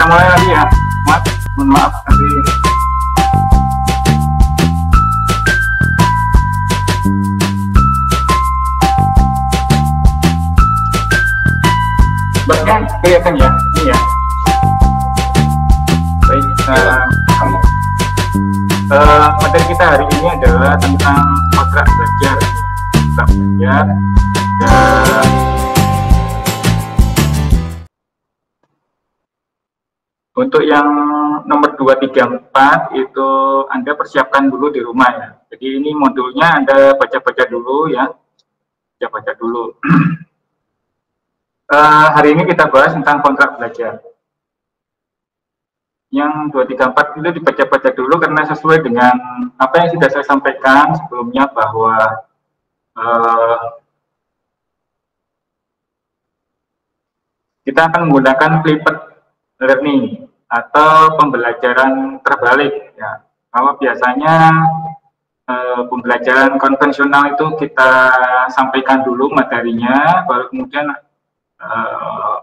mulai lagi ya. Mohon maaf nanti. Baiknya kelihatan ya, ini ya. Baik, materi kita hari ini adalah tentang kontrak belajar. Kontrak belajar. Untuk yang nomor 2, 3, 4 itu Anda persiapkan dulu di rumah ya. Jadi ini modulnya Anda baca-baca dulu ya. Baca-baca dulu. Hari ini kita bahas tentang kontrak belajar. Yang 2, 3, 4 itu dibaca-baca dulu karena sesuai dengan apa yang sudah saya sampaikan sebelumnya bahwa kita akan menggunakan flipped learning atau pembelajaran terbalik ya. Kalau biasanya pembelajaran konvensional itu kita sampaikan dulu materinya, baru kemudian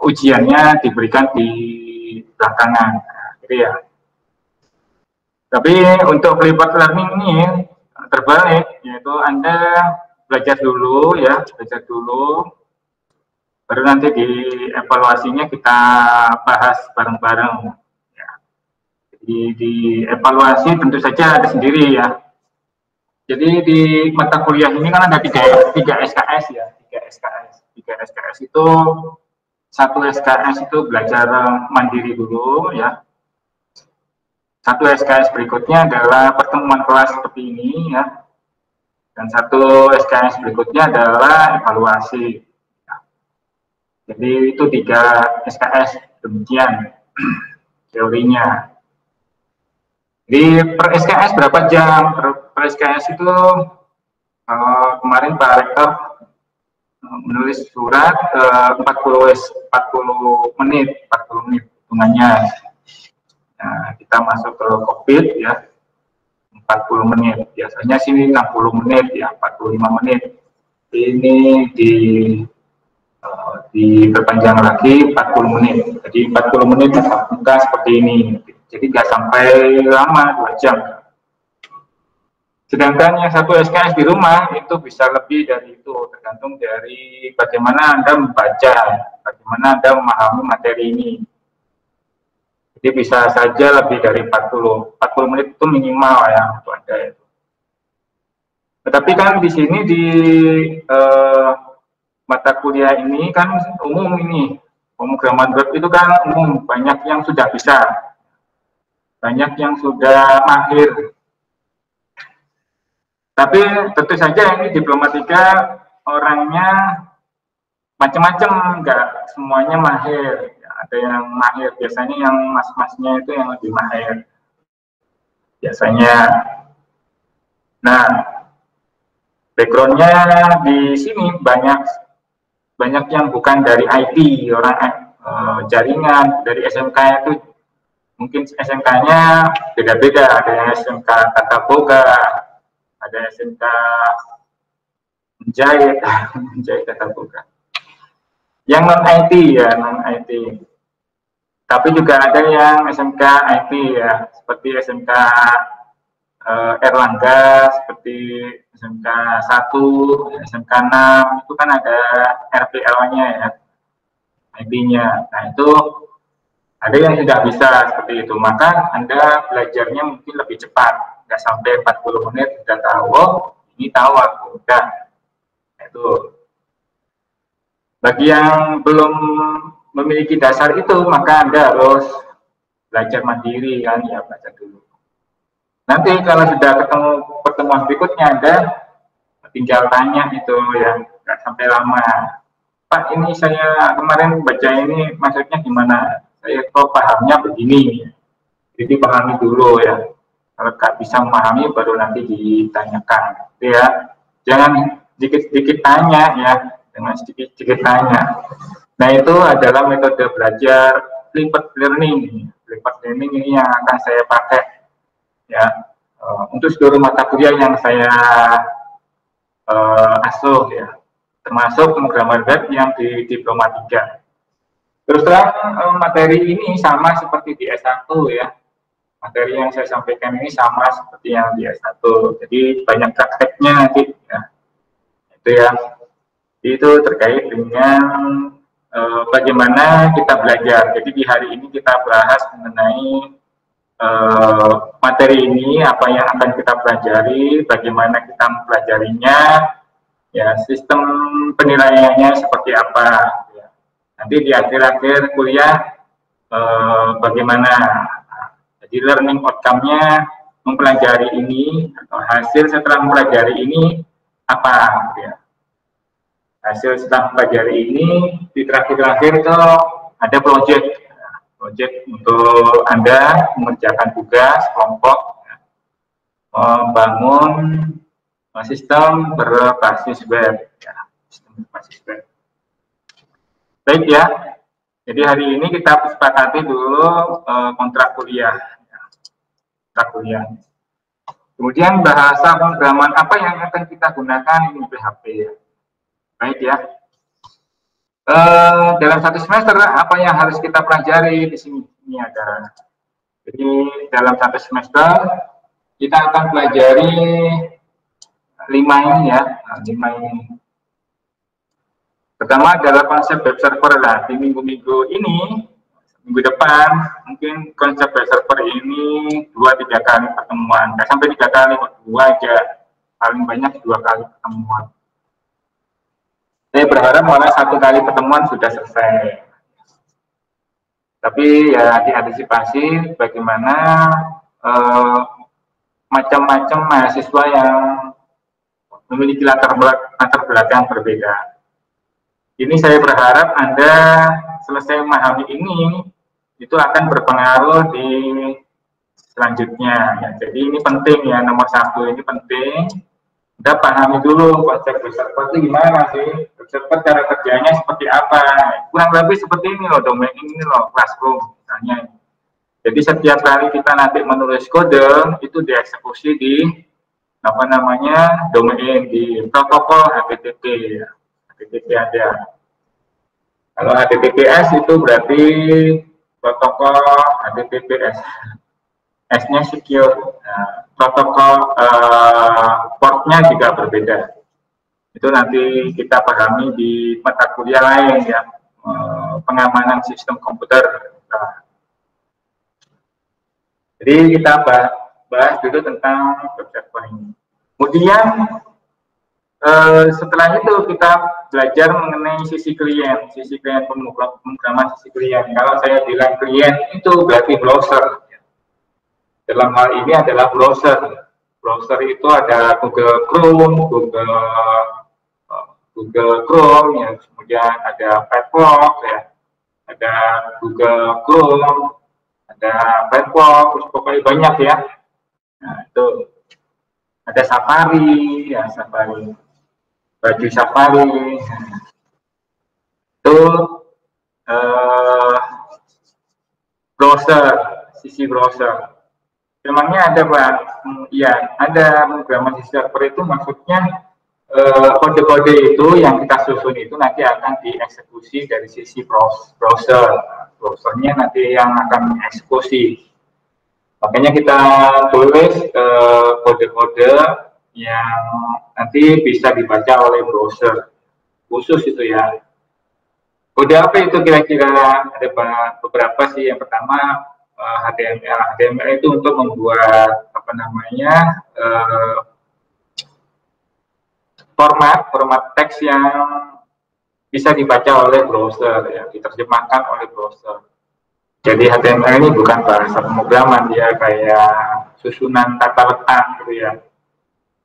ujiannya diberikan di belakangan, gitu ya. Tapi untuk flipped learning ini terbalik, yaitu Anda belajar dulu ya, belajar dulu. Baru nanti di evaluasinya kita bahas bareng-bareng. Ya. Jadi di evaluasi tentu saja ada sendiri ya. Jadi di mata kuliah ini kan ada 3 SKS ya, 3 SKS. 3 SKS itu, 1 SKS itu belajar mandiri dulu ya. 1 SKS berikutnya adalah pertemuan kelas seperti ini ya. Dan 1 SKS berikutnya adalah evaluasi. Jadi itu 3 SKS demikian teorinya. Jadi per SKS berapa jam? Per SKS itu kemarin Pak Rektor menulis surat 40 menit hitungannya. Nah, kita masuk ke COVID ya 40 menit. Biasanya sini 60 menit ya 45 menit. Ini diperpanjang lagi 40 menit. Jadi 40 menit buka seperti ini. Jadi nggak sampai lama 2 jam. Sedangkan yang 1 SKS di rumah itu bisa lebih dari itu, tergantung dari bagaimana Anda membaca, bagaimana Anda memahami materi ini. Jadi bisa saja lebih dari 40 menit itu minimal ya untuk Anda itu. Tetapi kan di sini di mata kuliah ini kan umum ini, pemrograman web itu kan umum, banyak yang sudah bisa, banyak yang sudah mahir. Tapi tentu saja ini Diplomatika orangnya macam-macam, enggak semuanya mahir. Ada yang mahir, biasanya yang mas-masnya itu yang lebih mahir. Biasanya. Nah, backgroundnya di sini banyak yang bukan dari IT, orang jaringan, dari SMK itu mungkin SMK-nya beda-beda, ada yang SMK Tata Boga, ada SMK menjahit Tata Boga. Yang non-IT ya, non-IT. Tapi juga ada yang SMK IT ya, seperti SMK Erlangga, seperti SMK 1, SMK 6, itu kan ada RPL-nya ya, IP-nya. Nah itu ada yang tidak bisa seperti itu, maka Anda belajarnya mungkin lebih cepat, nggak sampai 40 menit sudah tahu, oh ini tahu aku, udah. Nah, itu. Bagi yang belum memiliki dasar itu, maka Anda harus belajar mandiri kan, ya belajar dulu. Nanti kalau sudah ketemu pertemuan berikutnya, Anda tinggal tanya itu ya, nggak sampai lama. Pak, ini saya kemarin baca ini maksudnya gimana? Saya kok pahamnya begini. Jadi pahami dulu ya. Kalau nggak bisa memahami, baru nanti ditanyakan. Ya, jangan sedikit-sedikit tanya ya, dengan sedikit-sedikit tanya. Nah itu adalah metode belajar flipped learning. Flipped learning ini yang akan saya pakai ya untuk seluruh mata kuliah yang saya asuh ya, termasuk pemrograman web yang di Diplomatika. Terus terang materi ini sama seperti di S1 ya. Materi yang saya sampaikan ini sama seperti yang di S1. Jadi banyak prakteknya nanti ya. Itu ya. Itu terkait dengan bagaimana kita belajar. Jadi di hari ini kita bahas mengenai materi ini, apa yang akan kita pelajari, bagaimana kita mempelajarinya, ya sistem penilaiannya seperti apa. Ya. Nanti di akhir-akhir kuliah bagaimana. Jadi learning outcome-nya mempelajari ini atau hasil setelah mempelajari ini apa. Ya. Hasil setelah mempelajari ini di terakhir-terakhir itu ada project untuk Anda mengerjakan tugas kelompok membangun sistem berbasis web ya, sistem berbasis web. Baik ya, jadi hari ini kita sepakati dulu kontrak kuliah ya. Kontrak kuliah. Kemudian bahasa pemrograman apa yang akan kita gunakan ini PHP ya. Baik ya. Dalam satu semester apa yang harus kita pelajari di sini? Ini ada. Jadi dalam satu semester kita akan pelajari 5 ini ya, 5 ini. Pertama adalah konsep web server. Nah, di minggu-minggu ini, minggu depan mungkin konsep web server ini 2-3 kali pertemuan. Nggak sampai 3 kali, 2 aja. Paling banyak 2 kali pertemuan. Saya berharap malah 1 kali pertemuan sudah selesai. Tapi ya diantisipasi bagaimana macam-macam mahasiswa yang memiliki latar belakang berbeda. Ini saya berharap Anda selesai memahami ini, itu akan berpengaruh di selanjutnya. Ya. Jadi ini penting ya, nomor 1 ini penting. Anda pahami dulu konsep web server itu gimana sih, web server cara kerjanya seperti apa, kurang lebih seperti ini loh, domain ini loh, classroom misalnya. Jadi setiap kali kita nanti menulis kode itu dieksekusi di apa namanya domain di protokol HTTP ya. HTTP ada. Kalau HTTPS itu berarti protokol HTTPS. S-nya secure. Nah, protokol portnya juga berbeda. Itu nanti kita pahami di mata kuliah lain ya, pengamanan sistem komputer. Nah, jadi kita bahas dulu tentang web server ini. Kemudian setelah itu kita belajar mengenai sisi klien pemrograman sisi klien. Kalau saya bilang klien itu berarti browser. Dalam hal ini adalah browser. Browser itu ada Google Chrome, Google Chrome, ya, kemudian ada Firefox, ya, ada Google Chrome, ada Firefox, pokoknya banyak ya. Nah, itu ada Safari, ya Safari, baju Safari, itu browser, sisi browser. Memangnya ada Pak? Ya, ada pemrograman sisi server itu maksudnya kode-kode itu yang kita susun itu nanti akan dieksekusi dari sisi browser. Browsernya nanti yang akan mengeksekusi. Makanya kita tulis kode-kode yang nanti bisa dibaca oleh browser. Khusus itu ya. Kode apa itu kira-kira? Ada beberapa sih. Yang pertama HTML. HTML itu untuk membuat apa namanya format teks yang bisa dibaca oleh browser ya, diterjemahkan oleh browser. Jadi HTML ini bukan bahasa pemrograman, dia kayak susunan kata letak gitu ya.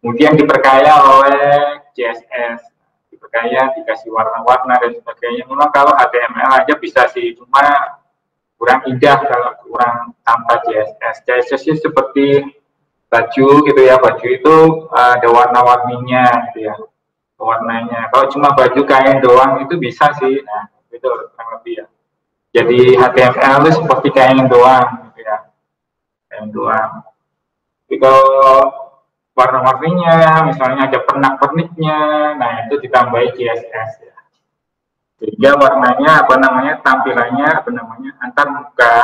Kemudian diperkaya oleh CSS, diperkaya, dikasih warna-warna dan sebagainya. Memang kalau HTML aja bisa sih, cuma kurang indah kalau kurang tanpa CSS. CSS itu seperti baju gitu ya, baju itu ada warna-warninya gitu ya, warnanya. Kalau cuma baju kain doang itu bisa sih, nah itu kurang lebih ya. Jadi HTML itu seperti kain doang gitu ya, kain doang. Jadi kalau warna-warninya, misalnya ada pernak-perniknya, nah itu ditambahi CSS ya. sehingga warnanya apa namanya, tampilannya apa namanya, antar muka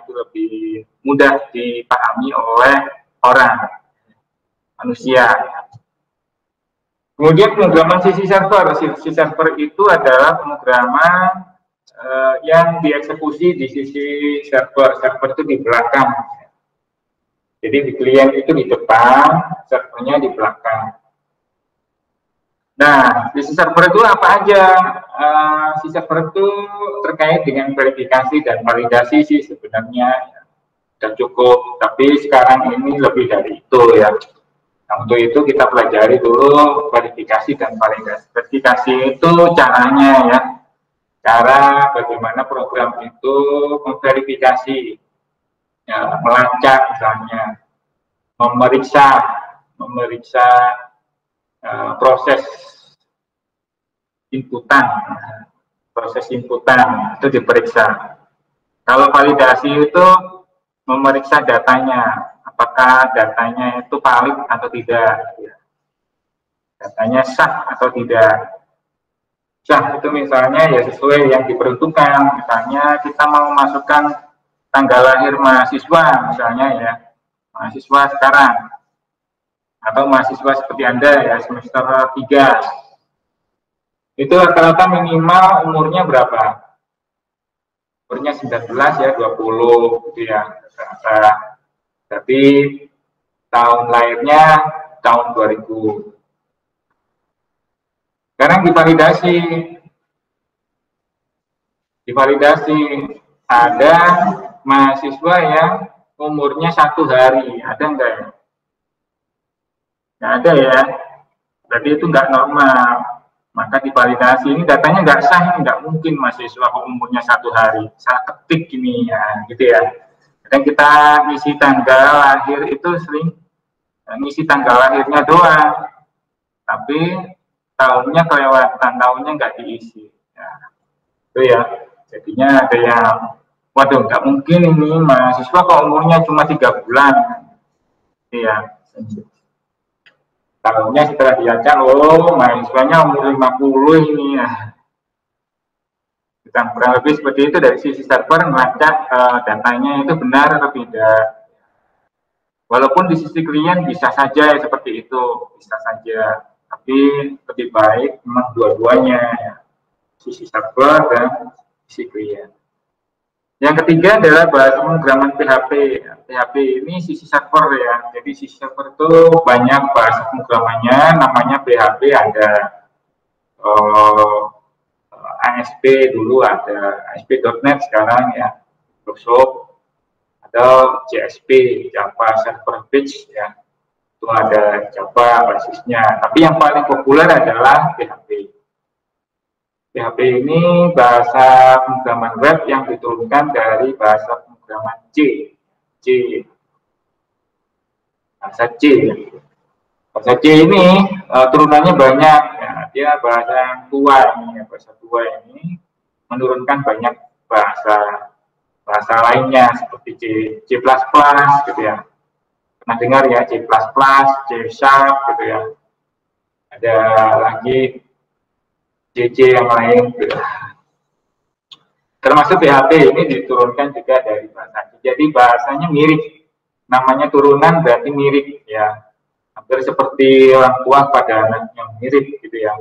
itu lebih mudah dipahami oleh orang manusia. Kemudian pemrograman sisi server. Sisi server itu adalah pemrograman yang dieksekusi di sisi server. Server itu di belakang. Jadi di klien itu di depan, servernya di belakang. Nah, sisi server itu apa aja? Sisi server itu terkait dengan verifikasi dan validasi sih sebenarnya sudah cukup. Tapi sekarang ini lebih dari itu ya. Nah, untuk itu kita pelajari dulu verifikasi dan validasi. Verifikasi itu caranya ya. Cara bagaimana program itu memverifikasi, ya, melacak misalnya, memeriksa proses inputan itu diperiksa. Kalau validasi itu memeriksa datanya, apakah datanya itu valid atau tidak, datanya sah atau tidak. Sah itu misalnya ya sesuai yang diperuntukkan, misalnya kita mau memasukkan tanggal lahir mahasiswa misalnya ya, mahasiswa sekarang, atau mahasiswa seperti Anda ya semester 3, itu rata-rata minimal umurnya berapa? Umurnya 19 ya, 20 gitu ya rata-rata. Tapi tahun lahirnya tahun 2000. Sekarang divalidasi ada mahasiswa yang umurnya 1 hari, ada enggak ya? Nggak ada ya, berarti itu nggak normal. Maka divalidasi, ini datanya nggak sah, ini nggak mungkin mahasiswa umurnya 1 hari. Salah ketik ini ya, gitu ya. Kadang kita ngisi tanggal lahir itu sering ngisi tanggal lahirnya doang, tapi tahunnya kelewatan, tahunnya nggak diisi. Ya, itu ya. Jadinya ada yang, waduh nggak mungkin ini mahasiswa kok umurnya cuma 3 bulan. Iya. Tahunnya setelah dilacak, oh mahasiswanya umur 50 ini ya. Kurang lebih seperti itu dari sisi server melacak datanya itu benar atau tidak. Walaupun di sisi klien bisa saja seperti itu, bisa saja. Tapi lebih baik memang dua-duanya ya. Sisi server dan sisi klien. Yang ketiga adalah bahasa pemrograman PHP. PHP ini sisi server ya. Jadi sisi server itu banyak bahasa pemrogramannya. Namanya PHP ada ASP dulu, ada ASP.NET sekarang ya, Microsoft. Ada JSP, Java Server Page ya. Itu ada Java basisnya. Tapi yang paling populer adalah PHP. PHP ini bahasa pemrograman web yang diturunkan dari bahasa pemrograman C. Bahasa C. Bahasa C ini turunannya banyak. Ya, dia bahasa yang tua ini, bahasa tua ini menurunkan banyak bahasa lainnya seperti C++ gitu ya. Pernah dengar ya C++, C# gitu ya. Ada lagi CC yang lain, termasuk PHP ini diturunkan juga dari bahasa. Jadi bahasanya mirip, namanya turunan berarti mirip ya, hampir seperti orang tua pada anaknya mirip gitu ya,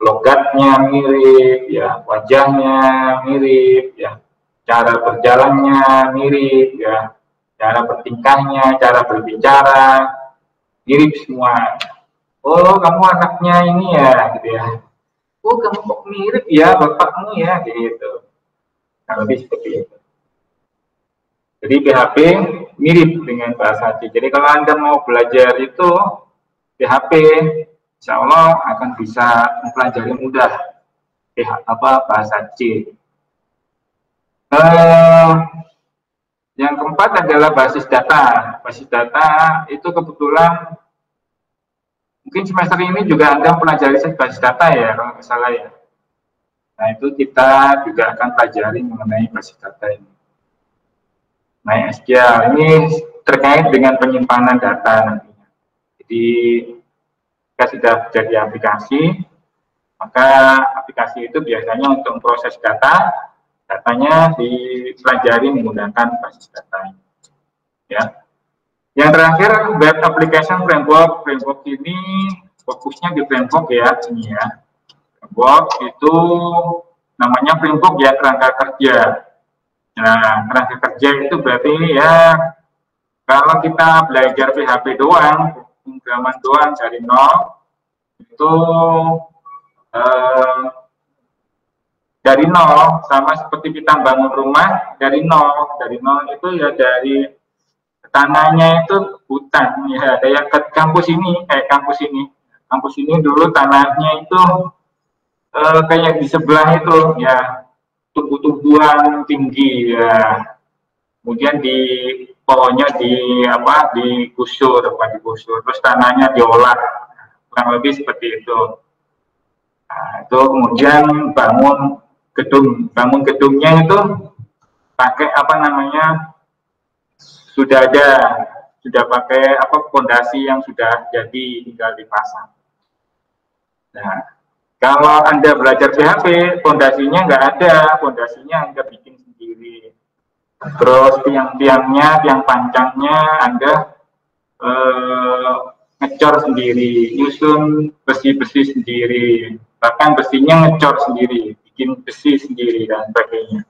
logatnya mirip ya, wajahnya mirip ya, cara berjalannya mirip ya, cara bertingkahnya, cara berbicara mirip semua. Oh kamu anaknya ini ya gitu ya. Oh kamu kok mirip ya bapakmu ya gitu. Nah, lebih seperti itu. Jadi PHP mirip dengan bahasa C. Jadi kalau Anda mau belajar itu PHP, insya Allah akan bisa mempelajari mudah bahasa C. Yang keempat adalah basis data. Basis data itu kebetulan mungkin semester ini juga Anda pelajari basis data ya, kalau nggak salah ya. Nah, itu kita juga akan pelajari mengenai basis data ini. MySQL ini terkait dengan penyimpanan data nantinya. Jadi, kita sudah jadi aplikasi, Maka aplikasi itu biasanya untuk proses datanya dipelajari menggunakan basis data. Ya. Yang terakhir, web application framework. Framework ini fokusnya di framework ya, ini ya. Framework itu namanya framework ya, kerangka kerja. Nah, kerangka kerja itu berarti ya, kalau kita belajar PHP doang, pemrograman doang dari nol, itu dari nol, sama seperti kita bangun rumah dari nol itu ya dari tanahnya itu hutan ya, kayak kampus ini dulu tanahnya itu kayak di sebelah itu ya tumbuh-tumbuhan tinggi ya, kemudian di pohonnya digusur terus tanahnya diolah, kurang lebih seperti itu. Nah, itu kemudian bangun gedungnya itu pakai sudah pakai fondasi yang sudah jadi, tinggal dipasang. Nah, kalau Anda belajar PHP, fondasinya nggak ada, fondasinya Anda bikin sendiri. Terus tiang pancangnya Anda ngecor sendiri, nyusun besi-besi sendiri, bahkan besinya ngecor sendiri, bikin besi sendiri dan sebagainya.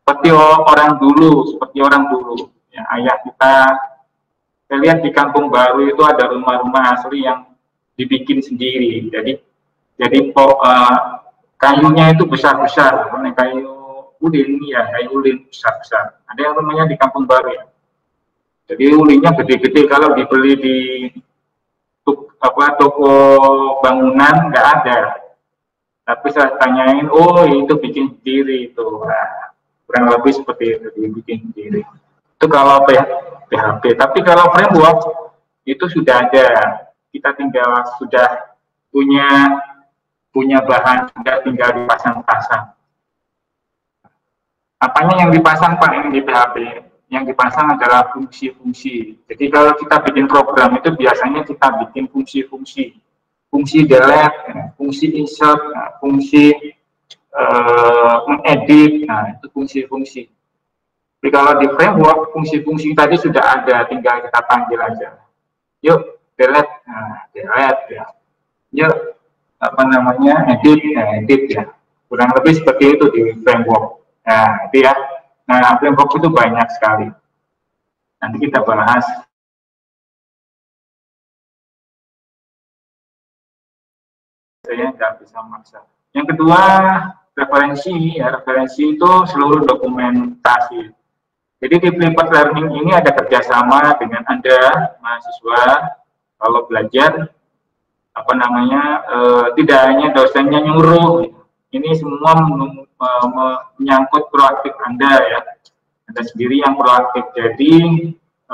Seperti orang dulu ya, ayah kita, saya lihat di Kampung Baru itu ada rumah-rumah asli yang dibikin sendiri. Jadi kayunya itu besar-besar, kayu ulin besar-besar. Ada yang rumahnya di Kampung Baru ya. Jadi ulinnya gede-gede, kalau dibeli di toko bangunan nggak ada. Tapi saya tanyain, oh itu bikin sendiri itu. Nah, kurang lebih seperti itu, dibikin sendiri. Itu kalau PHP. Tapi kalau framework itu sudah ada, kita sudah punya bahan, sudah tinggal dipasang-pasang. Apanya yang dipasang Pak ini di PHP? Yang dipasang adalah fungsi-fungsi. Jadi kalau kita bikin program itu biasanya kita bikin fungsi-fungsi. Fungsi delete, fungsi insert, fungsi mengedit, nah itu fungsi-fungsi. Tapi kalau di framework, fungsi-fungsi tadi sudah ada, tinggal kita panggil aja. Yuk, delete, delete ya. Yuk, edit ya. Kurang lebih seperti itu di framework. Nah, itu ya. Nah, framework itu banyak sekali. Nanti kita bahas. Saya nggak bisa maksa. Yang kedua, referensi. Ya, referensi itu seluruh dokumentasi. Jadi di Flipper Learning ini ada kerjasama dengan Anda, mahasiswa, kalau belajar, tidak hanya dosennya nyuruh. Ini semua menyangkut proaktif Anda ya. Anda sendiri yang proaktif. Jadi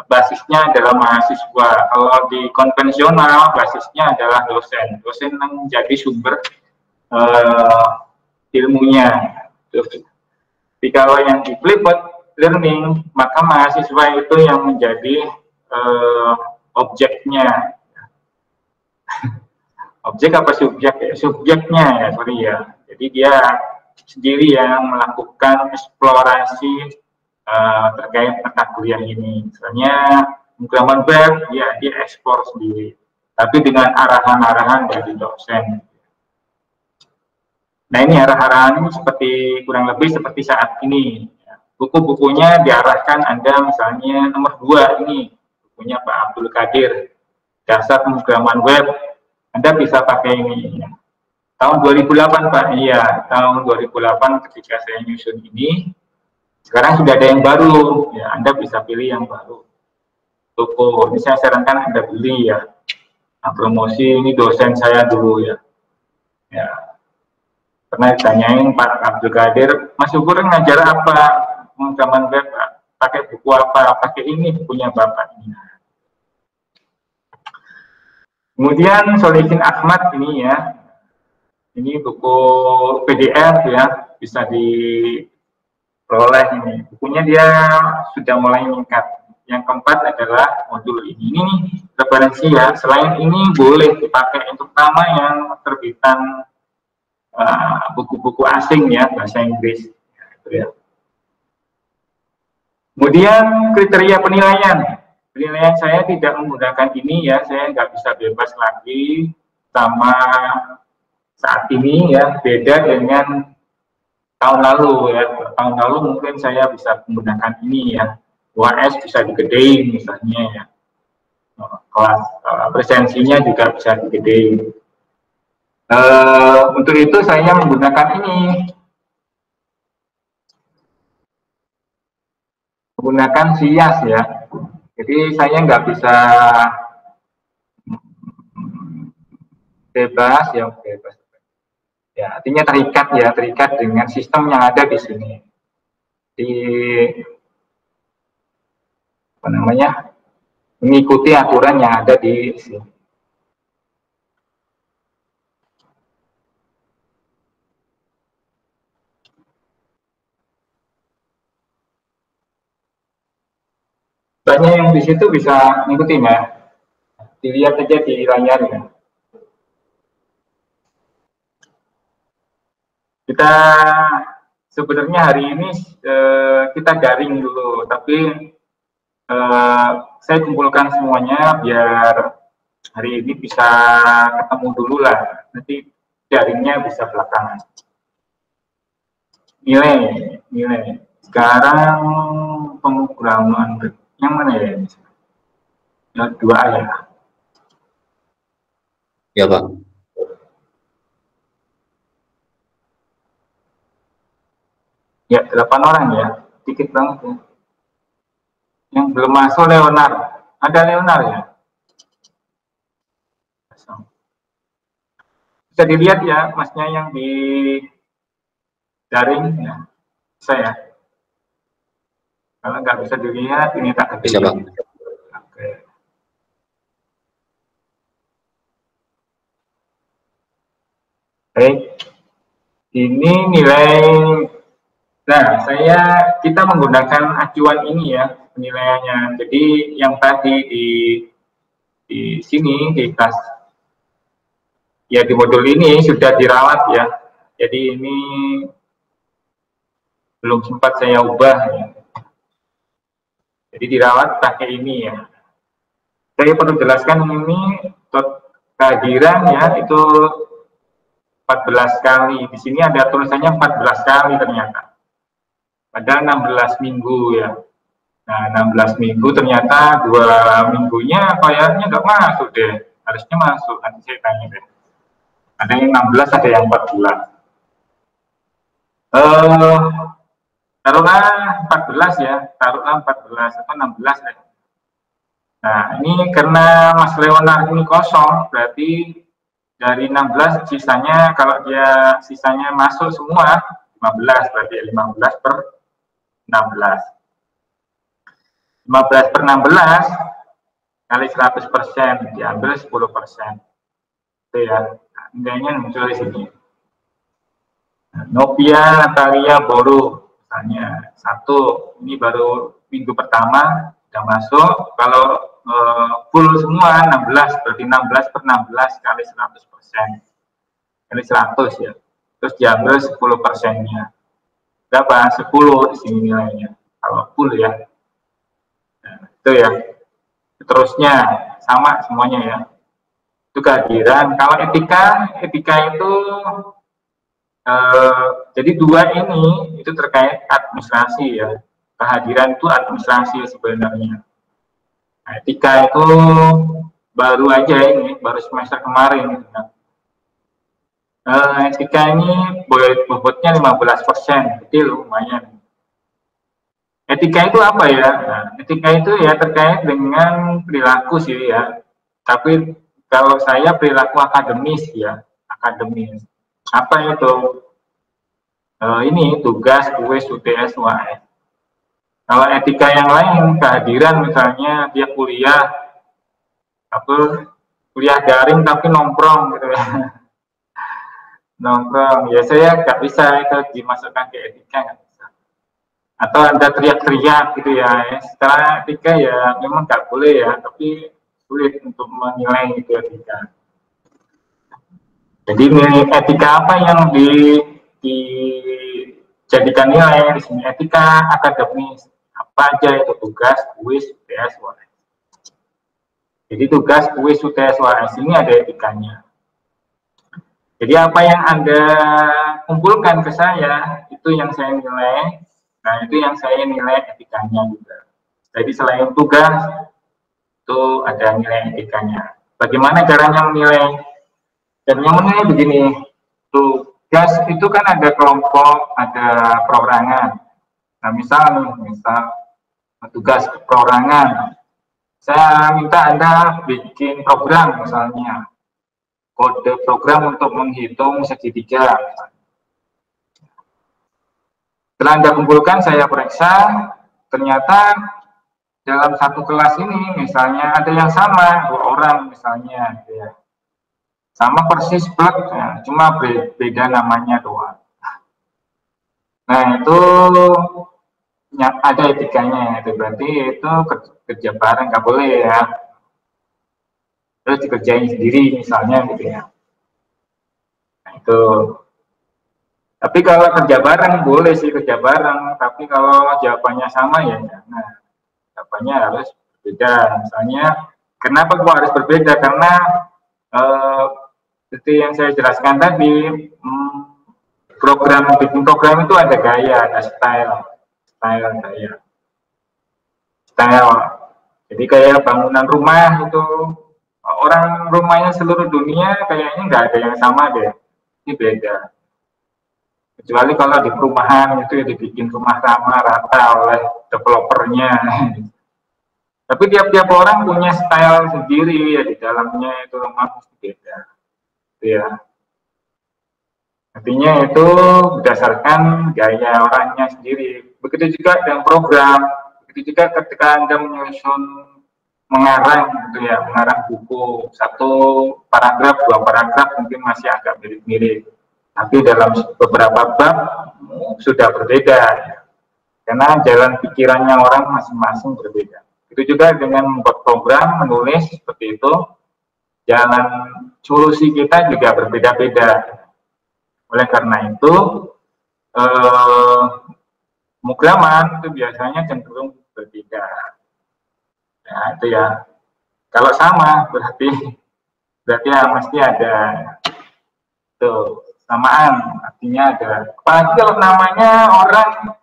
basisnya adalah mahasiswa. Kalau di konvensional basisnya adalah dosen. Dosen yang menjadi sumber ilmunya. Jadi kalau yang di Flipper Learning, maka mahasiswa itu yang menjadi objeknya. Objek apa subjek ya? Subjeknya ya, sorry ya. Jadi dia sendiri yang melakukan eksplorasi terkait mata kuliah ini. Misalnya pemrograman web, ya dia ekspor sendiri. Tapi dengan arahan-arahan dari dosen. Nah ini arahan-arahan ini kurang lebih seperti saat ini. Buku-bukunya diarahkan Anda misalnya nomor 2 ini. Bukunya Pak Abdul Qadir. Dasar pemrograman web. Anda bisa pakai ini. Tahun 2008 Pak, iya, tahun 2008 ketika saya nyusun ini, sekarang sudah ada yang baru, ya Anda bisa pilih yang baru. Toko, ini saya sarankan Anda beli ya. Nah, promosi ini dosen saya dulu ya. Ya, pernah ditanyain Pak Abdul Qadir, Mas Syukur ngajar apa? Pemrograman web, pakai buku apa? Pakai ini bukunya Bapak ini. Kemudian Solihin Ahmad ini ya, ini buku PDF ya, bisa diperoleh ini. Bukunya dia sudah mulai meningkat. Yang keempat adalah modul ini. Ini nih referensi ya. Selain ini boleh dipakai untuk nama yang terbitan buku-buku asing ya, bahasa Inggris. Gitu ya. Kemudian kriteria penilaian. Penilaian saya tidak menggunakan ini ya, saya nggak bisa bebas lagi sama saat ini ya, beda dengan tahun lalu ya. Tahun lalu mungkin saya bisa menggunakan ini ya, UAS bisa digedein misalnya ya, kelas presensinya juga bisa digedein. Untuk itu saya menggunakan ini, menggunakan SIAS ya. Jadi saya nggak bisa bebas ya, bebas. Ya, artinya terikat ya, terikat dengan sistem yang ada di sini. Di apa namanya? Mengikuti aturan yang ada di sini. Banyak yang di situ bisa ngikutin ya. Dilihat aja di layar ya. Kita sebenarnya hari ini kita daring dulu, tapi saya kumpulkan semuanya biar hari ini bisa ketemu dulu lah. Nanti daringnya bisa belakangan. Nilai. Sekarang pemrograman yang mana ya? Ya 2A ya. Ya Pak. Ya 8 orang ya, dikit banget ya. Yang belum masuk Leonard, ada Leonard ya. Bisa dilihat ya, masnya yang di daring ya, saya. Kalau nggak bisa dilihat, ini tak kecil. Bisa Pak. Oke. Baik, ini nilai. Nah, kita menggunakan acuan ini ya penilaiannya. Jadi yang tadi di sini di kelas ya di modul ini sudah dirawat ya. Jadi ini belum sempat saya ubah ya. Jadi dirawat pakai ini ya. Saya perlu jelaskan ini kehadiran ya itu 14 kali. Di sini ada tulisannya 14 kali ternyata. Pada 16 minggu ya. Nah, 16 minggu ternyata 2 minggunya kayaknya nggak masuk deh. Harusnya masuk, nanti saya tanya deh. Ada yang 16, ada yang 14. Taruhlah 14 ya, taruhlah 14 atau 16 ya. Nah, ini karena Mas Leonard ini kosong, berarti dari 16 sisanya, kalau dia sisanya masuk semua, 15, berarti 15 per 16. 15 per 16 kali 100% diambil 10%. Itu ya, nilainya muncul di sini. Novia Natalia Boru, misalnya 1, ini baru minggu pertama sudah masuk. Kalau full semua 16, berarti 16 per 16 kali 100%. Kali 100 ya. Terus diambil 10%-nya. Berapa? 10 di sini nilainya. Kalau full ya. Nah, itu ya. Terusnya sama semuanya ya. Itu kehadiran. Kalau etika itu jadi 2 ini itu terkait administrasi ya. Kehadiran itu administrasi sebenarnya. Nah, etika itu baru aja ini, baru semester kemarin. Etika ini bobotnya 15%, kecil lumayan. Etika itu apa ya? Nah, etika itu ya terkait dengan perilaku sih ya. Tapi kalau saya perilaku akademis ya, akademis. Apa itu? Ini tugas, kuis, UTS, UAS. Kalau etika yang lain, kehadiran misalnya dia kuliah, kuliah daring tapi nongkrong gitu ya. Nongkrong, ya saya nggak bisa itu dimasukkan ke etika, nggak bisa. Atau Anda teriak-teriak gitu ya. Setelah etika ya memang nggak boleh ya, tapi sulit untuk menilai itu etika. Jadi nilai etika apa yang dijadikan nilai di sini? Etika akademis apa aja itu tugas, kuis, UTS, UAS. Jadi tugas, kuis, UTS, UAS ini ada etikanya. Jadi apa yang Anda kumpulkan ke saya itu yang saya nilai. Nah itu yang saya nilai etikanya juga. Jadi selain tugas itu ada nilai etikanya. Bagaimana caranya menilai? Caranya menilai begini. Tugas itu kan ada kelompok, ada perorangan. Nah misal tugas perorangan, saya minta Anda bikin program misalnya, kode program untuk menghitung segitiga. Setelah Anda kumpulkan, saya periksa, ternyata dalam satu kelas ini misalnya ada yang sama, 2 orang misalnya, ya. Sama persis plek, ya, cuma beda namanya doang. Nah itu ada etikanya, itu berarti itu kerja bareng, nggak boleh ya. Terus dikerjain sendiri misalnya gitu ya. Nah itu. Tapi kalau kerja bareng boleh sih kerja bareng, tapi kalau jawabannya sama ya, nah jawabannya harus berbeda. Misalnya, kenapa kok harus berbeda? Karena seperti yang saya jelaskan tadi, bikin program itu ada gaya, ada style gaya. Style. Jadi kayak bangunan rumah itu, orang rumahnya seluruh dunia kayaknya nggak ada yang sama deh. Ini beda. Kecuali kalau di perumahan itu ya dibikin rumah sama rata oleh developernya. Tapi tiap-tiap orang punya style sendiri ya di dalamnya itu rumah mesti beda. Ya. Artinya itu berdasarkan gaya orangnya sendiri. Begitu juga dengan program. Begitu juga ketika Anda menyusun mengarang gitu ya, mengarang buku 1 paragraf, 2 paragraf mungkin masih agak mirip-mirip. Tapi dalam beberapa bab sudah berbeda ya. Karena jalan pikirannya orang masing-masing berbeda. Itu juga dengan membuat program, menulis seperti itu, jalan solusi kita juga berbeda-beda. Oleh karena itu, pemrograman itu biasanya cenderung berbeda. Ya, itu ya. Kalau sama berarti ya mesti ada tuh samaan, artinya ada. Apalagi kalau namanya orang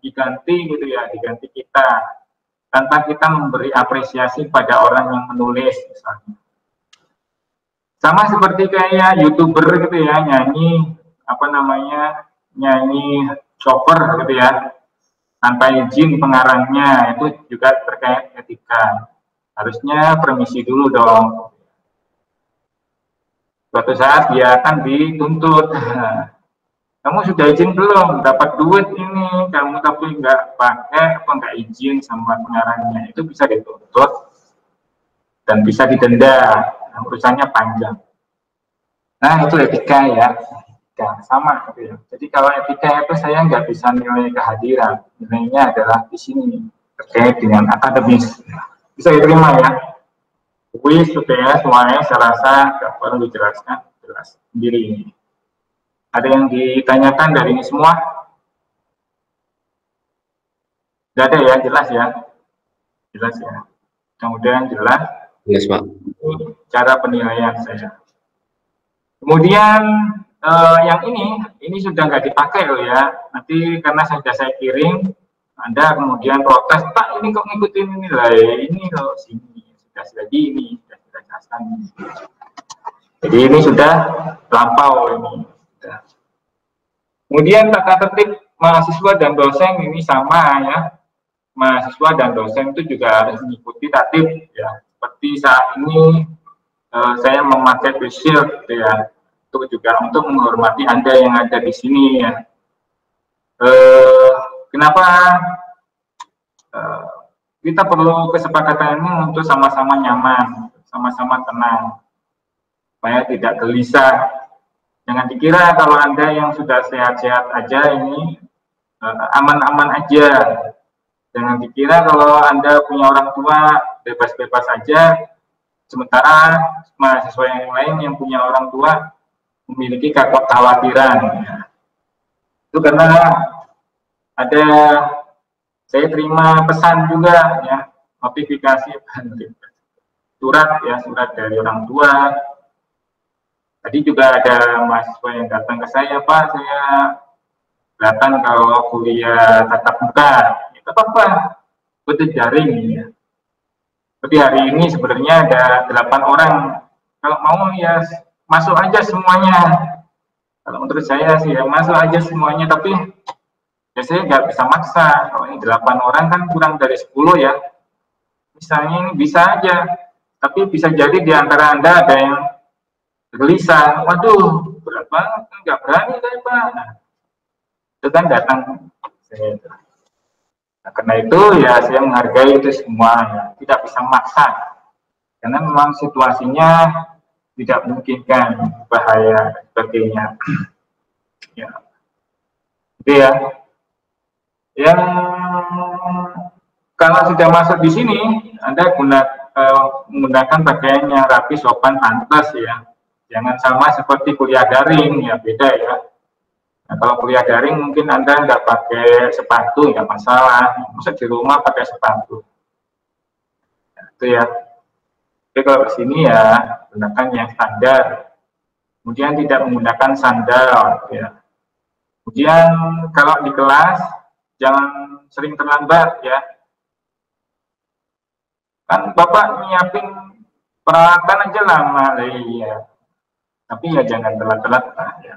diganti gitu ya, diganti kita tanpa kita memberi apresiasi pada orang yang menulis misalnya. Sama seperti kayak YouTuber gitu ya, nyanyi nyanyi cover gitu ya, tanpa izin pengarangnya, itu juga terkait etika. Harusnya permisi dulu dong. Suatu saat dia akan dituntut. Kamu sudah izin belum? Dapat duit ini, kamu tapi nggak pakai atau nggak izin sama pengarangnya, itu bisa dituntut dan bisa didenda. Urusannya panjang. Nah itu etika ya, etika sama gitu ya. Jadi kalau etika itu saya nggak bisa nilai kehadiran, nilainya adalah di sini terkait dengan akademis. Bisa diterima ya. Kuis, UTS, semuanya saya rasa nggak perlu dijelaskan, jelas sendiri ini. Ada yang ditanyakan dari ini semua? Tidak ada ya, jelas ya, jelas ya. Kemudian jelas. Jelas Pak. Ini cara penilaian saya. Kemudian yang ini sudah nggak dipakai loh ya. Nanti karena sudah saya kirim, Anda kemudian protes, Pak ini kok ngikutin ini lah, ini loh sini sudah gini, sudah jelaskan. Jadi ini sudah lampau ini. Kemudian tata tertib mahasiswa dan dosen ini sama ya. Mahasiswa dan dosen itu juga harus mengikuti tertib ya. Seperti saat ini saya memakai face shield ya. Itu juga untuk menghormati Anda yang ada di sini ya. Kenapa kita perlu kesepakatan ini untuk sama-sama nyaman, sama-sama tenang, supaya tidak gelisah. Jangan dikira kalau Anda yang sudah sehat-sehat aja ini aman-aman aja. Jangan dikira kalau Anda punya orang tua bebas-bebas aja, sementara mahasiswa yang lain yang punya orang tua memiliki kekhawatiran. Ya. Itu karena ada saya terima pesan juga ya, notifikasi surat ya, surat dari orang tua. Tadi juga ada mahasiswa yang datang ke saya, Pak, saya datang kalau kuliah tatap muka, itu apa? Betul daring ya. Tapi hari ini sebenarnya ada 8 orang. Kalau mau ya masuk aja semuanya. Kalau menurut saya sih ya masuk aja semuanya, tapi ya saya nggak bisa maksa. Kalau ini 8 orang kan kurang dari 10 ya. Misalnya ini bisa aja, tapi bisa jadi di antara Anda ada yang gelisah. Waduh, berat banget, nggak berani saya, Pak. Nah, itu kan datang. Nah, karena itu ya saya menghargai itu semua, ya. Tidak bisa maksa. Karena memang situasinya tidak memungkinkan, bahaya dan sebagainya. Ya. Itu ya. Yang kalau sudah masuk di sini, Anda menggunakan pakaian yang rapi, sopan, pantas ya. Jangan sama seperti kuliah daring ya, beda ya. Nah, kalau kuliah daring mungkin Anda nggak pakai sepatu, nggak masalah. Masa di rumah pakai sepatu. Nah, itu ya. Jadi kalau di sini ya gunakan yang standar. Kemudian tidak menggunakan sandal ya. Kemudian kalau di kelas jangan sering terlambat ya. Kan Bapak nyiapin peralatan aja lama, iya. Tapi ya jangan telat-telat. Nah, ya.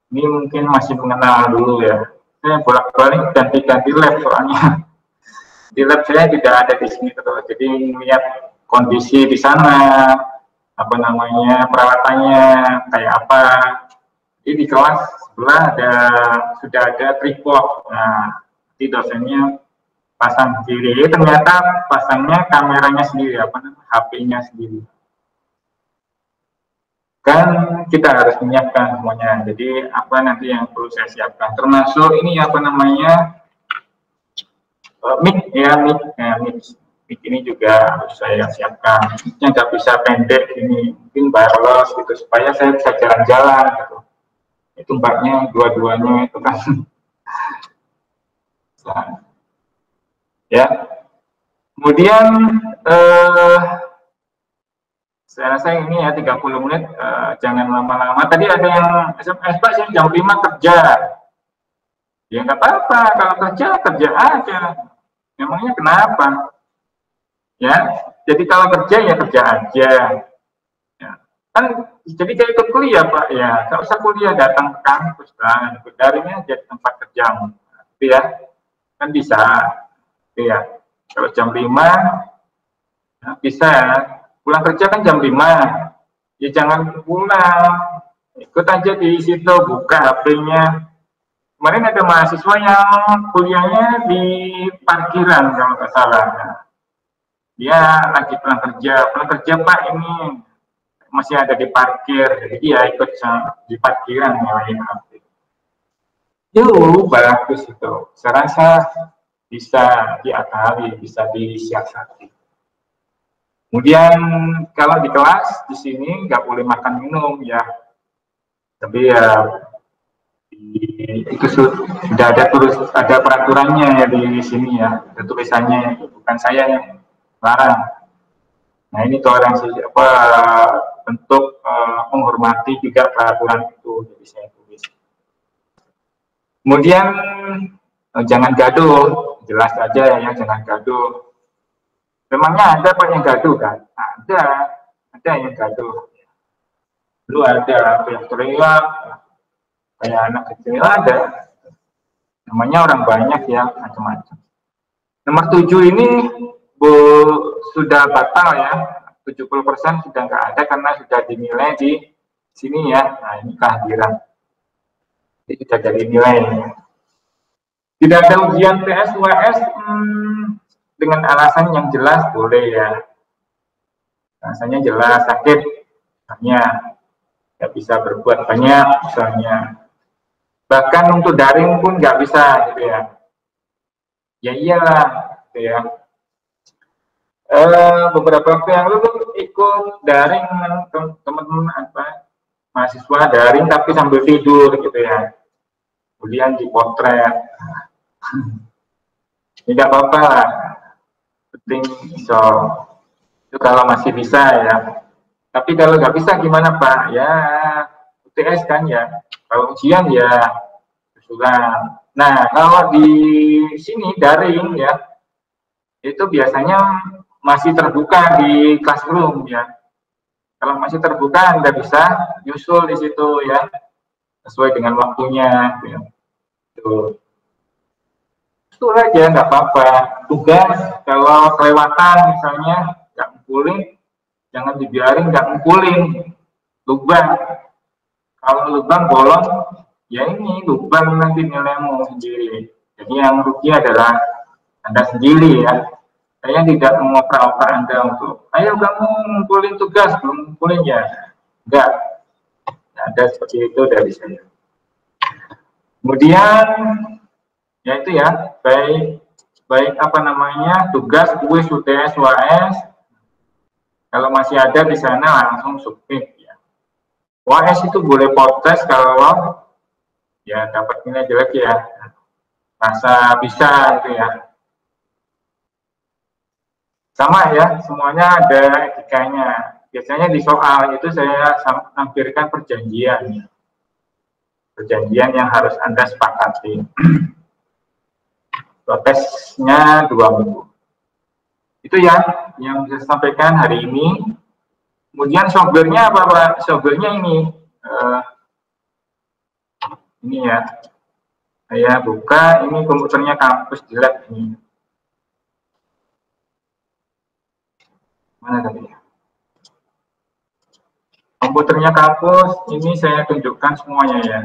Ini mungkin masih mengenal dulu ya. Saya bolak-balik ganti-ganti lab soalnya. Di lab saya tidak ada di sini terus. Jadi lihat kondisi di sana, apa namanya peralatannya kayak apa. Jadi di kelas sebelah sudah ada tripod. Nah, di dosennya pasang sendiri. Ternyata pasangnya kameranya sendiri, apa namanya HP-nya sendiri. Kan kita harus menyiapkan semuanya. Jadi apa nanti yang perlu saya siapkan, termasuk ini apa namanya mic ya, mic ini juga harus saya siapkan. Mic-nya nggak bisa pendek ini, mungkin wireless gitu supaya saya bisa jalan-jalan gitu. Itu mbaknya dua-duanya itu kan. Ya. Kemudian saya rasa ini ya 30 menit, jangan lama-lama. Tadi ada yang SMS, Pak, saya jam 5 kerja. Ya nggak apa-apa, kalau kerja aja. Memangnya kenapa? Ya, jadi kalau kerja ya kerja aja. Ya. Kan jadi kayak ikut kuliah, Pak, ya. Nggak usah kuliah, datang ke kampus, kan. Ikut daringnya jadi tempat kerjamu. Gitu ya. Kan bisa. Gitu ya. Kalau jam 5, ya, bisa. Pulang kerja kan jam 5, ya jangan pulang, ikut aja di situ, buka HP-nya. Kemarin ada mahasiswa yang kuliahnya di parkiran kalau nggak salah. Dia lagi pulang kerja Pak, ini masih ada di parkir, jadi dia ikut di parkiran nyalain HP. Yuk, bagus itu. Saya rasa bisa diakali, bisa disiasati. Kemudian kalau di kelas di sini nggak boleh makan minum ya, tapi ya itu sudah ada peraturannya ya di sini ya, ada tulisannya, bukan saya yang larang. Nah ini toleransi apa bentuk menghormati juga peraturan itu, jadi saya tulis. Kemudian jangan gaduh, jelas aja ya, jangan gaduh. Memangnya ada Pak yang gaduh kan? Ada yang gaduh. Dulu ada yang teriak, kayak anak kecil ada. Namanya orang banyak ya, macam-macam. Nomor 7 ini sudah batal ya, 70% sudah nggak ada karena sudah dinilai di sini ya. Nah ini kehadiran. Jadi sudah jadi nilai. Tidak ada ujian TS, UAS, dengan alasan yang jelas boleh ya. Alasannya jelas, sakit, misalnya nggak bisa berbuat banyak, misalnya. Bahkan untuk daring pun nggak bisa, gitu ya. Ya iyalah, gitu ya. Beberapa waktu yang lalu ikut daring teman-teman mahasiswa daring tapi sambil tidur gitu ya, kemudian dipotret. Tidak apa-apa lah, penting so itu kalau masih bisa ya. Tapi kalau nggak bisa gimana Pak? Ya UTS kan ya, kalau ujian ya susulan. Nah kalau di sini daring ya, itu biasanya masih terbuka di classroom ya. Kalau masih terbuka Anda bisa nyusul di situ ya, sesuai dengan waktunya. Ya. Tuh. Itu aja nggak apa-apa. Tugas kalau kelewatan misalnya nggak ngumpulin, jangan dibiarin nggak ngumpulin. Lubang. Kalau lubang bolong, ya ini lubang nanti nilaimu sendiri. Jadi yang rugi adalah Anda sendiri ya. Saya tidak mengoper-oper Anda untuk, ayo kamu ngumpulin tugas, belum ngumpulin ya. Enggak. Ada seperti itu dari saya. Kemudian ya itu ya, baik apa namanya, tugas, kuis, UTS, UAS, kalau masih ada di sana langsung submit ya. UAS itu boleh protes kalau ya dapat nilai jelek ya, rasa bisa gitu ya. Sama ya, semuanya ada etikanya. Biasanya di soal itu saya tampilkan perjanjian. Perjanjian yang harus Anda sepakati. Protesnya 2 minggu. Itu ya yang bisa saya sampaikan hari ini. Kemudian software-nya apa Pak? Software-nya ini ya. Saya buka, ini komputernya kampus di lab ini. Mana tadi? Komputernya kampus, ini saya tunjukkan semuanya ya.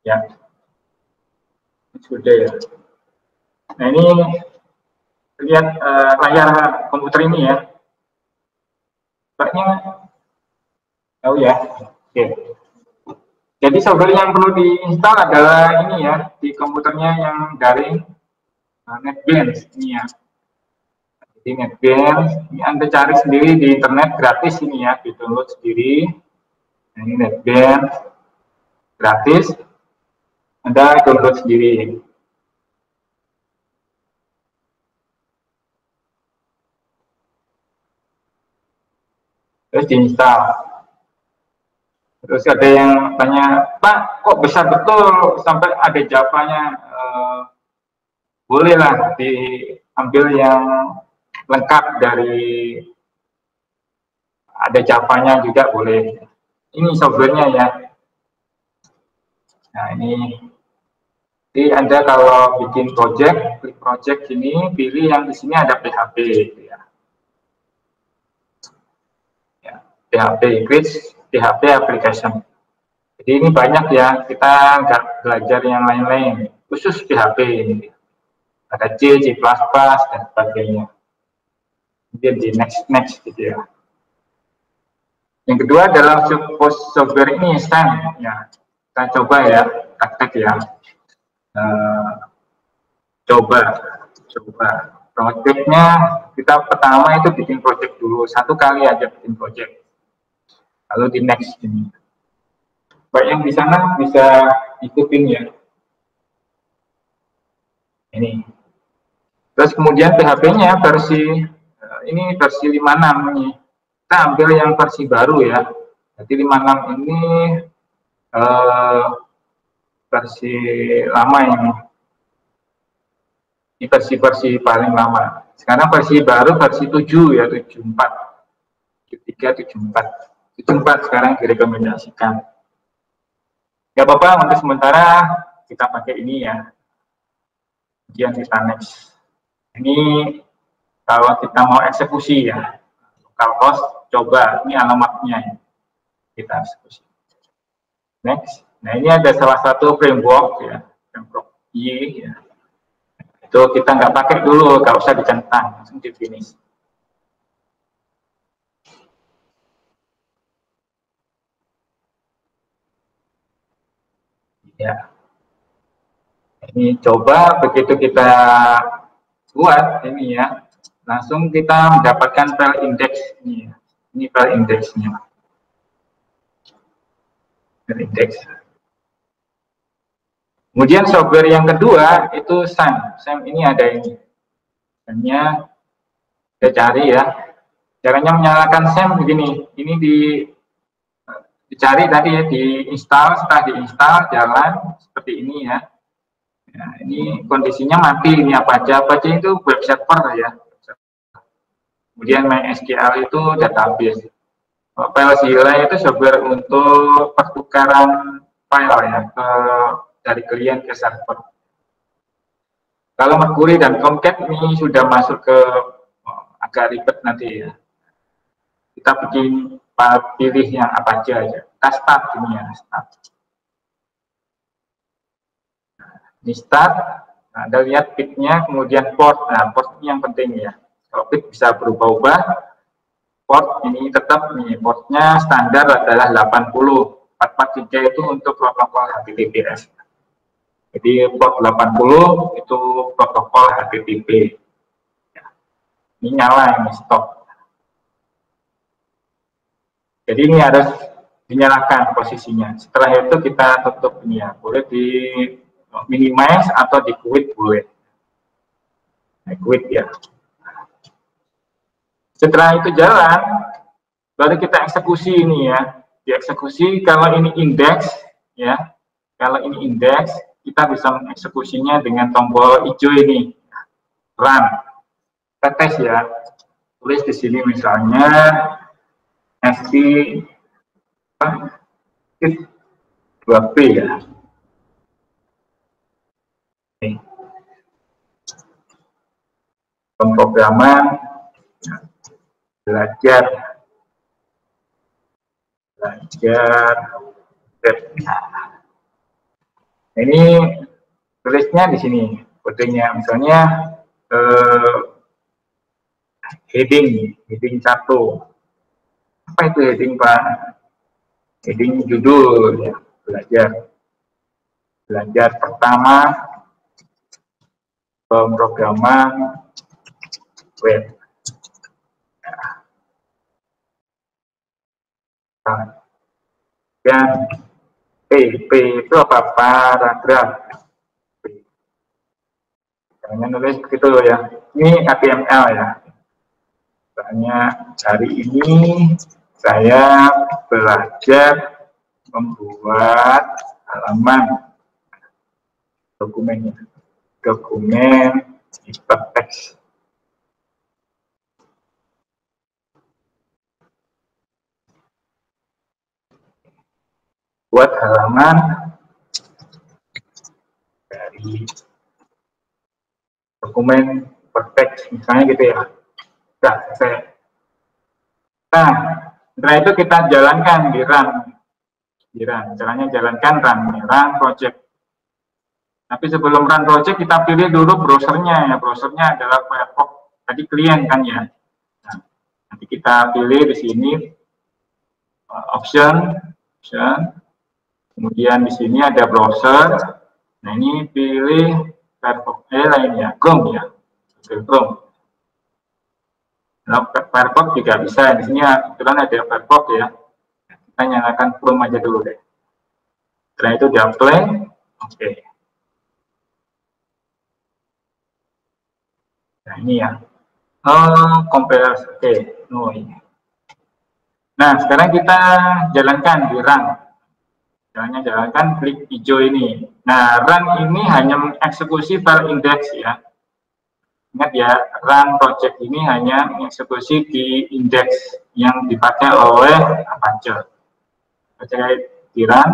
Ya, sudah ya. Nah ini lihat layar komputer ini ya. Paknya tahu ya. Oke. Jadi software yang perlu diinstal adalah ini ya, di komputernya yang daring NetBeans ini ya. Jadi NetBeans ini Anda cari sendiri di internet gratis ini ya, di-download sendiri. Nah, ini NetBeans gratis. Anda download sendiri. Terus diinstal. Terus ada yang tanya, Pak, kok besar betul sampai ada Java-nya? Bolehlah diambil yang lengkap dari ada Java-nya juga boleh. Ini software-nya ya. Nah ini, jadi Anda kalau bikin project, klik project ini, pilih yang di sini ada PHP, gitu ya. PHP, create PHP application. Jadi ini banyak ya, kita nggak belajar yang lain-lain, khusus PHP ini. Ada C, C++, dan sebagainya. Kemudian di next gitu ya. Yang kedua adalah software ini instan ya. Kita coba ya, praktek ya. Coba projectnya kita pertama itu bikin project dulu, 1 kali aja bikin project. Lalu di next ini. Baik yang di sana bisa ikutin ya. Ini. Terus kemudian PHP-nya versi ini versi 56 ini. Kita ambil yang versi baru ya. Jadi 56 ini versi lama ini. Ini versi paling lama. Sekarang versi baru versi 7 ya, 74. 73, 74. 74 sekarang direkomendasikan. Ya apa-apa, untuk sementara kita pakai ini ya. Kemudian kita next. Ini kalau kita mau eksekusi ya, localhost, coba ini alamatnya kita eksekusi. Next. Nah ini ada salah satu framework ya, framework Y ya. Itu kita nggak pakai dulu, nggak usah dicentang, langsung di finish. Ya. Ini coba begitu kita buat ini ya, langsung kita mendapatkan file index ini ya. Ini file indexnya. File index. Kemudian software yang kedua itu SAM. SAM ini ada ini. Hanya kita cari ya. Caranya menyalakan SAM begini. Ini dicari tadi ya, diinstal, setelah diinstal jalan seperti ini ya. Nah, ini kondisinya mati, ini apa aja itu web server ya. Kemudian MySQL itu database. FileZilla itu software untuk pertukaran file ya dari klien ke server. Kalau Mercury dan Tomcat ini sudah masuk ke agak ribet nanti ya. Kita pilih yang apa aja. Kita start ini ya, start. Ini start, nah, Anda lihat pitnya, kemudian port. Nah, port ini yang penting ya. Kalau pit bisa berubah-ubah, port ini tetap nih, portnya standar adalah 80. 443 itu untuk protokol HTTPS. Jadi port 80 itu protokol HTTP. Ya. Ini nyala, ini stop. Jadi ini harus dinyalakan posisinya. Setelah itu kita tutup ini ya. Boleh di minimize atau di quit boleh. Nah, quit ya. Setelah itu jalan, baru kita eksekusi ini ya. Dieksekusi kalau ini indeks ya. Kalau ini indeks, kita bisa mengeksekusinya dengan tombol hijau ini. Run. Kita tes ya. Tulis di sini misalnya ST 2P ya. Pemrograman belajar web. Ini tulisnya di sini kodenya misalnya heading 1. Apa itu heading Pak? Heading judul ya, belajar pertama pemrograman web. Dan P itu apa? Paragraf. Jangan nulis begitu ya. Ini HTML ya. Misalnya hari ini saya belajar membuat halaman dokumen hypertext. Buat halaman dari dokumen hypertext misalnya gitu ya. Nah, setelah itu kita jalankan di run. Caranya jalankan run project. Tapi sebelum run project kita pilih dulu browsernya ya. Browsernya adalah Firefox. Tadi klien kan ya. Nah, nanti kita pilih di sini option. Kemudian di sini ada browser. Nah, ini pilih Firefox lainnya, Chrome ya. Chrome. Nah, Firefox juga bisa. Di sini kebetulan ada Firefox ya. Kita nyalakan Chrome aja dulu deh. Setelah itu di apply. Oke. Nah, ini ya. Compare. Oke. Ini. Nah, sekarang kita jalankan di run. Jalankan klik hijau ini. Nah, run ini hanya mengeksekusi file index ya. Ingat ya, run project ini hanya mengeksekusi di indeks yang dipakai oleh Apache. Apache di run,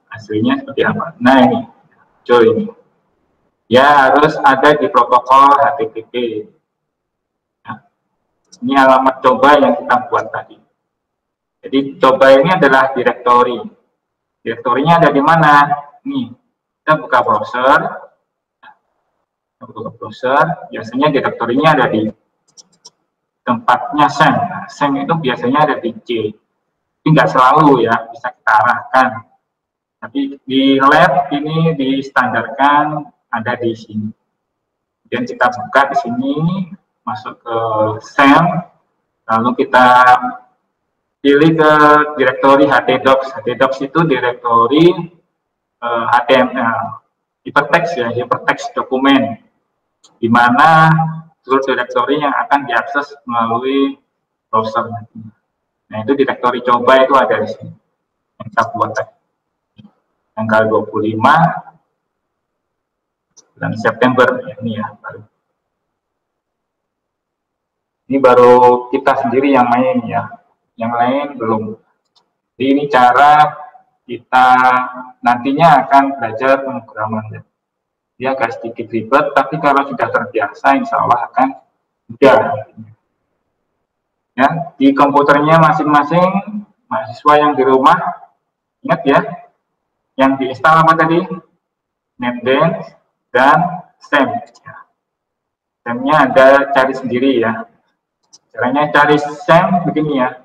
hasilnya seperti apa? Nah, ini, hijau ini. Ya, harus ada di protokol HTTP. Nah, ini alamat coba yang kita buat tadi. Jadi, coba ini adalah direktori. Direktorinya ada di mana? Nih, kita buka browser. Biasanya direktorinya ada di tempatnya SEM. Nah, SEM itu biasanya ada di C. Tapi nggak selalu ya, bisa kita arahkan. Tapi di lab ini distandarkan ada di sini. Kemudian kita buka di sini, masuk ke SAM, lalu kita pilih ke direktori htdocs. Htdocs itu direktori HTML, hypertext ya, hypertext dokumen, di mana seluruh direktori yang akan diakses melalui browser. Nah, itu direktori coba itu ada di sini. Yang kita buat tanggal 25 bulan September ini ya, baru. Ini baru kita sendiri yang main ya, yang lain belum. Jadi ini cara kita nantinya akan belajar pemrograman. Dia agak sedikit ribet, tapi kalau sudah terbiasa, insya Allah akan mudah. Ya, di komputernya masing-masing mahasiswa yang di rumah, ingat ya, yang diinstal apa tadi? NetBeans dan SAM. SAM-nya ada cari sendiri ya. Caranya cari SAM begini ya.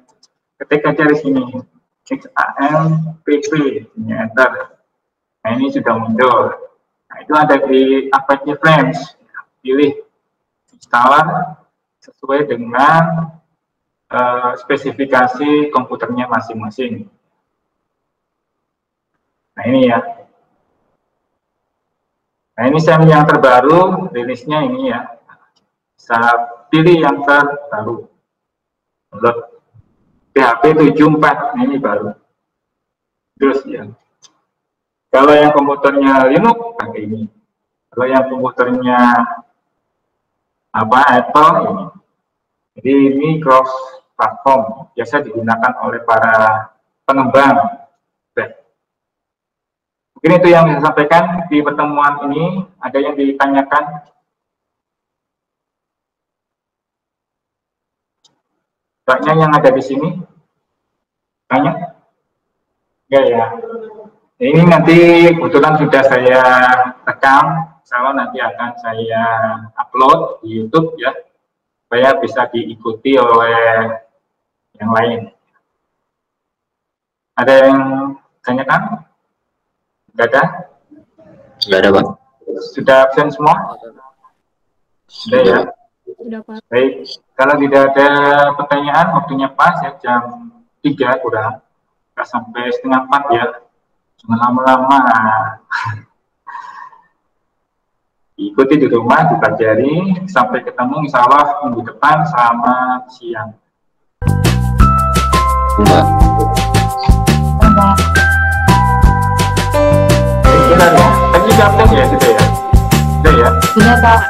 Ketika cari sini, XAMPP, enter. Nah, ini sudah muncul. Nah, itu ada di Apache Frames. Pilih installer sesuai dengan spesifikasi komputernya masing-masing. Nah, ini ya. Nah, ini SAM yang terbaru, rilisnya ini ya. Bisa pilih yang terbaru. Download PHP 74, ini baru. Terus ya. Kalau yang komputernya Linux pakai ini. Kalau yang komputernya Apple ini. Jadi ini cross platform, biasa digunakan oleh para pengembang. Mungkin itu yang saya sampaikan di pertemuan ini. Ada yang ditanyakan? Banyak yang ada di sini? Tanya? Ya, ya. Ini nanti kebetulan sudah saya rekam, kalau nanti akan saya upload di YouTube ya, supaya bisa diikuti oleh yang lain. Ada yang tanyakan? Tidak ada? Tidak ada, Pak. Sudah absen semua? Sudah ya? Sudah, Pak. Baik, kalau tidak ada pertanyaan, waktunya pas ya, jam 3 kurang. Nggak sampai setengah 4 ya. Jangan lama-lama. Ikuti di rumah, dipelajari. Sampai ketemu insya Allah minggu depan. Selamat siang. Mbak. Benar ya? Tadi sudah absen ya? Sudah ya? Sudah ya? Sudah, Pak.